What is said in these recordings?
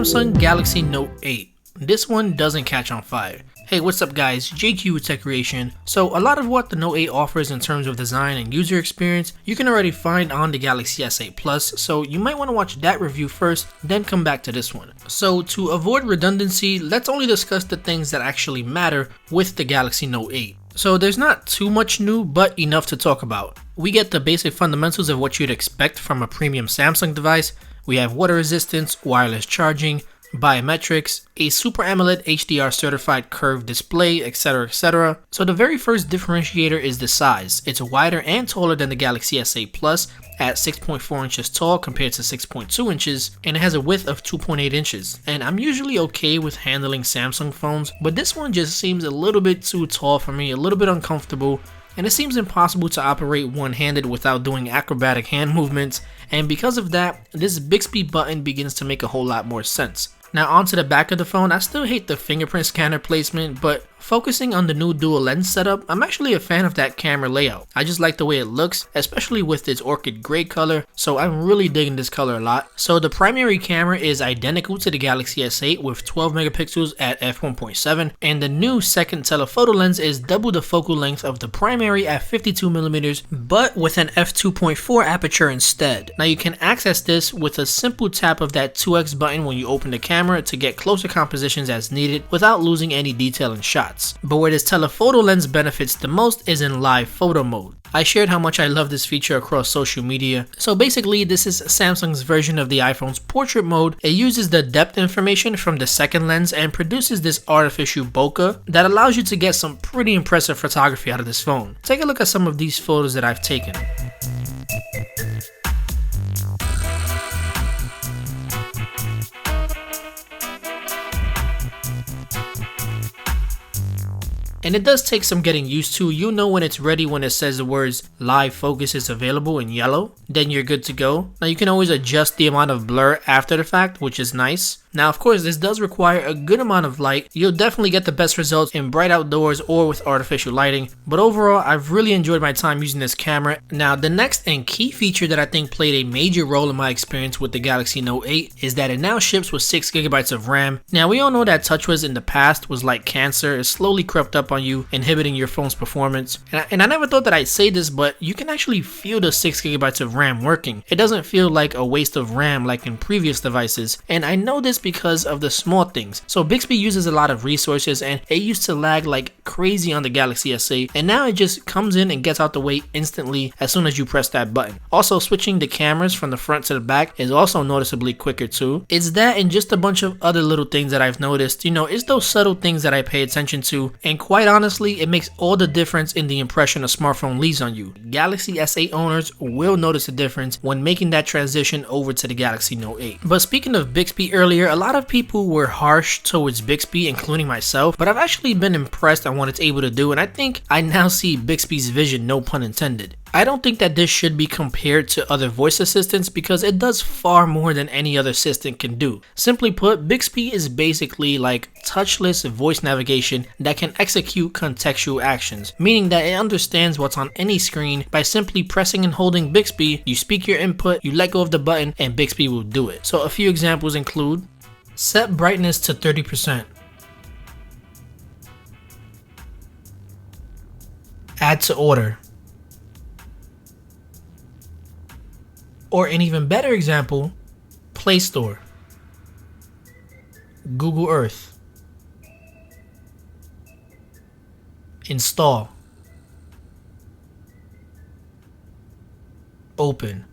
Samsung Galaxy Note 8. This one doesn't catch on fire. Hey, what's up guys, JQ with Teqreation. So a lot of what the Note 8 offers in terms of design and user experience, you can already find on the Galaxy S8 Plus, so you might want to watch that review first, then come back to this one. So to avoid redundancy, let's only discuss the things that actually matter with the Galaxy Note 8. So there's not too much new, but enough to talk about. We get the basic fundamentals of what you'd expect from a premium Samsung device. We have water resistance, wireless charging, biometrics, a Super Amoled HDR Certified curved display, etc, etc. So the very first differentiator is the size. It's wider and taller than the Galaxy S8 Plus at 6.4 inches tall compared to 6.2 inches, and it has a width of 2.8 inches. And I'm usually okay with handling Samsung phones, but this one just seems a little bit too tall for me, a little bit uncomfortable, and it seems impossible to operate one-handed without doing acrobatic hand movements, and because of that, this Bixby button begins to make a whole lot more sense. Now onto the back of the phone, I still hate the fingerprint scanner placement, but focusing on the new dual lens setup, I'm actually a fan of that camera layout. I just like the way it looks, especially with its orchid gray color, so I'm really digging this color a lot. So the primary camera is identical to the Galaxy S8 with 12 megapixels at f1.7, and the new second telephoto lens is double the focal length of the primary at 52mm, but with an f2.4 aperture instead. Now you can access this with a simple tap of that 2x button when you open the camera to get closer compositions as needed without losing any detail in shots. But where this telephoto lens benefits the most is in live photo mode. I shared how much I love this feature across social media. So basically this is Samsung's version of the iPhone's portrait mode. It uses the depth information from the second lens and produces this artificial bokeh that allows you to get some pretty impressive photography out of this phone. Take a look at some of these photos that I've taken. And it does take some getting used to. You know when it's ready when it says the words live focus is available in yellow, then you're good to go. Now you can always adjust the amount of blur after the fact, which is nice. Now of course this does require a good amount of light. You'll definitely get the best results in bright outdoors or with artificial lighting, but overall I've really enjoyed my time using this camera. Now the next and key feature that I think played a major role in my experience with the Galaxy Note 8 is that it now ships with 6GB of RAM. Now we all know that TouchWiz in the past was like cancer. It slowly crept up on you, inhibiting your phone's performance. And I never thought that I'd say this, but you can actually feel the 6GB of RAM working. It doesn't feel like a waste of RAM like in previous devices, and I know this because of the small things. So Bixby uses a lot of resources, and it used to lag like crazy on the Galaxy S8, and now it just comes in and gets out the way instantly as soon as you press that button. Also, switching the cameras from the front to the back is also noticeably quicker too. It's that and just a bunch of other little things that I've noticed. You know, it's those subtle things that I pay attention to, and quite honestly, it makes all the difference in the impression a smartphone leaves on you. Galaxy S8 owners will notice a difference when making that transition over to the Galaxy Note 8. But speaking of Bixby earlier, a lot of people were harsh towards Bixby, including myself, but I've actually been impressed on what it's able to do, and I think I now see Bigsby's vision, no pun intended. I don't think that this should be compared to other voice assistants because it does far more than any other assistant can do. Simply put, Bixby is basically like touchless voice navigation that can execute contextual actions, meaning that it understands what's on any screen. By simply pressing and holding Bixby, you speak your input, you let go of the button, and Bixby will do it. So a few examples include: set brightness to 30%. Add to order. Or an even better example, Play Store, Google Earth, install, open.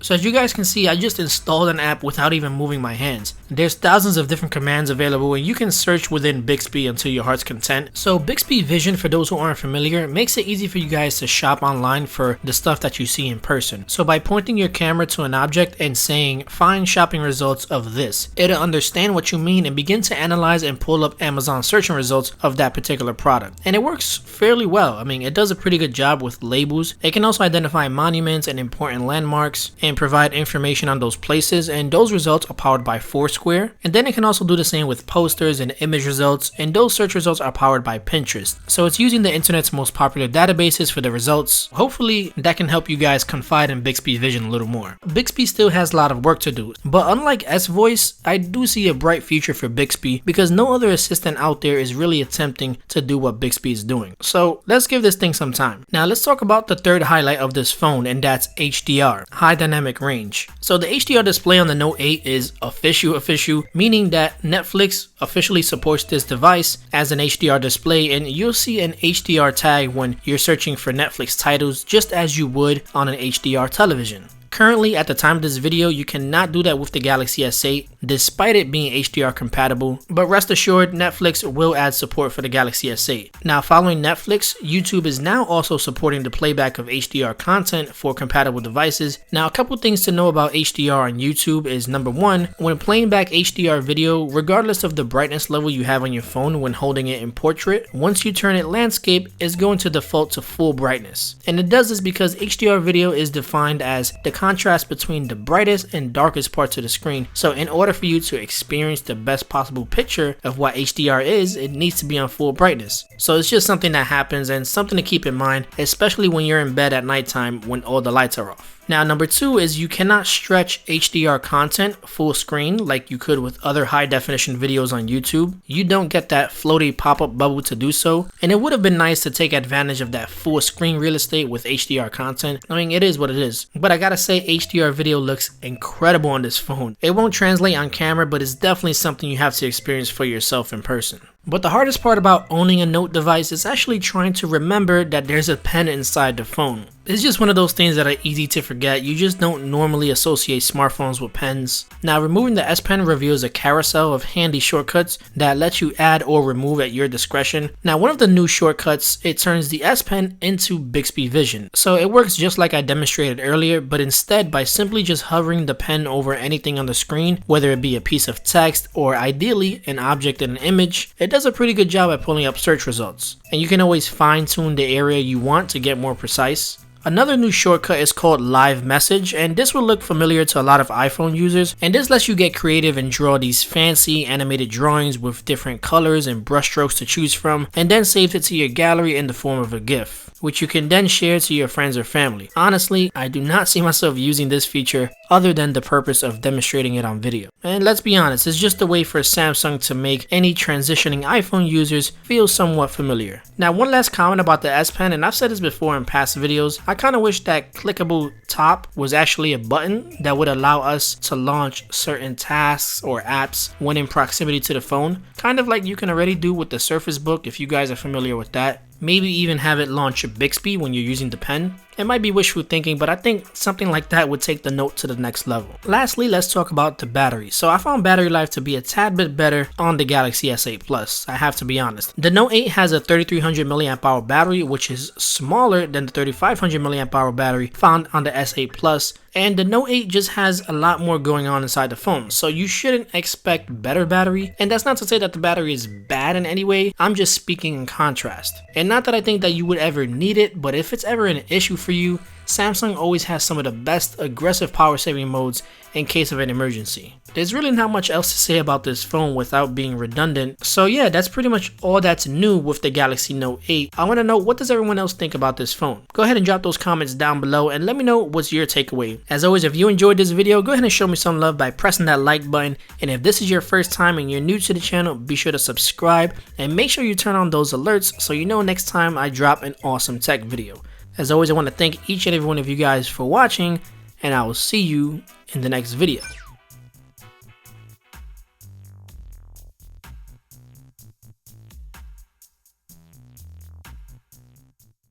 So as you guys can see, I just installed an app without even moving my hands. There's thousands of different commands available, and you can search within Bixby until your heart's content. So Bigsby Vision, for those who aren't familiar, makes it easy for you guys to shop online for the stuff that you see in person. So by pointing your camera to an object and saying, find shopping results of this, it'll understand what you mean and begin to analyze and pull up Amazon searching results of that particular product. And it works fairly well. I mean, it does a pretty good job with labels. It can also identify monuments and important landmarks and provide information on those places, and those results are powered by Foursquare. Square, and then it can also do the same with posters and image results, and those search results are powered by Pinterest. So it's using the internet's most popular databases for the results. Hopefully that can help you guys confide in Bigsby Vision a little more. Bixby still has a lot of work to do, but unlike S-Voice, I do see a bright future for Bixby because no other assistant out there is really attempting to do what Bixby is doing. So let's give this thing some time. Now let's talk about the third highlight of this phone, and that's HDR, high dynamic range. So the HDR display on the Note 8 is official, meaning that Netflix officially supports this device as an HDR display, and you'll see an HDR tag when you're searching for Netflix titles just as you would on an HDR television. Currently, at the time of this video, you cannot do that with the Galaxy S8, despite it being HDR compatible, but rest assured, Netflix will add support for the Galaxy S8. Now, following Netflix, YouTube is now also supporting the playback of HDR content for compatible devices. Now, a couple things to know about HDR on YouTube is number one, when playing back HDR video, regardless of the brightness level you have on your phone when holding it in portrait, once you turn it landscape, it's going to default to full brightness. And it does this because HDR video is defined as the contrast between the brightest and darkest parts of the screen. So in order for you to experience the best possible picture of what HDR is, it needs to be on full brightness. So it's just something that happens and something to keep in mind, especially when you're in bed at nighttime when all the lights are off. Now, number two is you cannot stretch HDR content full screen like you could with other high definition videos on YouTube. You don't get that floaty pop-up bubble to do so, and it would have been nice to take advantage of that full screen real estate with HDR content. I mean, it is what it is, but I gotta say HDR video looks incredible on this phone. It won't translate on camera, but it's definitely something you have to experience for yourself in person. But the hardest part about owning a Note device is actually trying to remember that there's a pen inside the phone. It's just one of those things that are easy to forget. You just don't normally associate smartphones with pens. Now, removing the S Pen reveals a carousel of handy shortcuts that let you add or remove at your discretion. Now, one of the new shortcuts, it turns the S Pen into Bigsby Vision. So it works just like I demonstrated earlier, but instead by simply just hovering the pen over anything on the screen, whether it be a piece of text or ideally an object in an image, it does a pretty good job at pulling up search results. And you can always fine tune the area you want to get more precise. Another new shortcut is called Live Message, and this will look familiar to a lot of iPhone users, and this lets you get creative and draw these fancy animated drawings with different colors and brushstrokes to choose from, and then save it to your gallery in the form of a GIF, which you can then share to your friends or family. Honestly, I do not see myself using this feature other than the purpose of demonstrating it on video. And let's be honest, it's just a way for Samsung to make any transitioning iPhone users feel somewhat familiar. Now, one last comment about the S Pen, and I've said this before in past videos, I kind of wish that clickable top was actually a button that would allow us to launch certain tasks or apps when in proximity to the phone, kind of like you can already do with the Surface Book if you guys are familiar with that. Maybe even have it launch Bixby when you're using the pen. It might be wishful thinking, but I think something like that would take the Note to the next level. Lastly, let's talk about the battery. So I found battery life to be a tad bit better on the Galaxy S8 Plus, I have to be honest. The Note 8 has a 3300 mAh battery, which is smaller than the 3500 mAh battery found on the S8 Plus, and the Note 8 just has a lot more going on inside the phone, so you shouldn't expect better battery. And that's not to say that the battery is bad in any way, I'm just speaking in contrast. And not that I think that you would ever need it, but if it's ever an issue for you, Samsung always has some of the best aggressive power saving modes in case of an emergency. There's really not much else to say about this phone without being redundant. So yeah, that's pretty much all that's new with the Galaxy Note 8. I want to know, what does everyone else think about this phone? Go ahead and drop those comments down below and let me know what's your takeaway. As always, if you enjoyed this video, go ahead and show me some love by pressing that like button. And if this is your first time and you're new to the channel, be sure to subscribe and make sure you turn on those alerts so you know next time I drop an awesome tech video. As always, I want to thank each and every one of you guys for watching, and I will see you in the next video.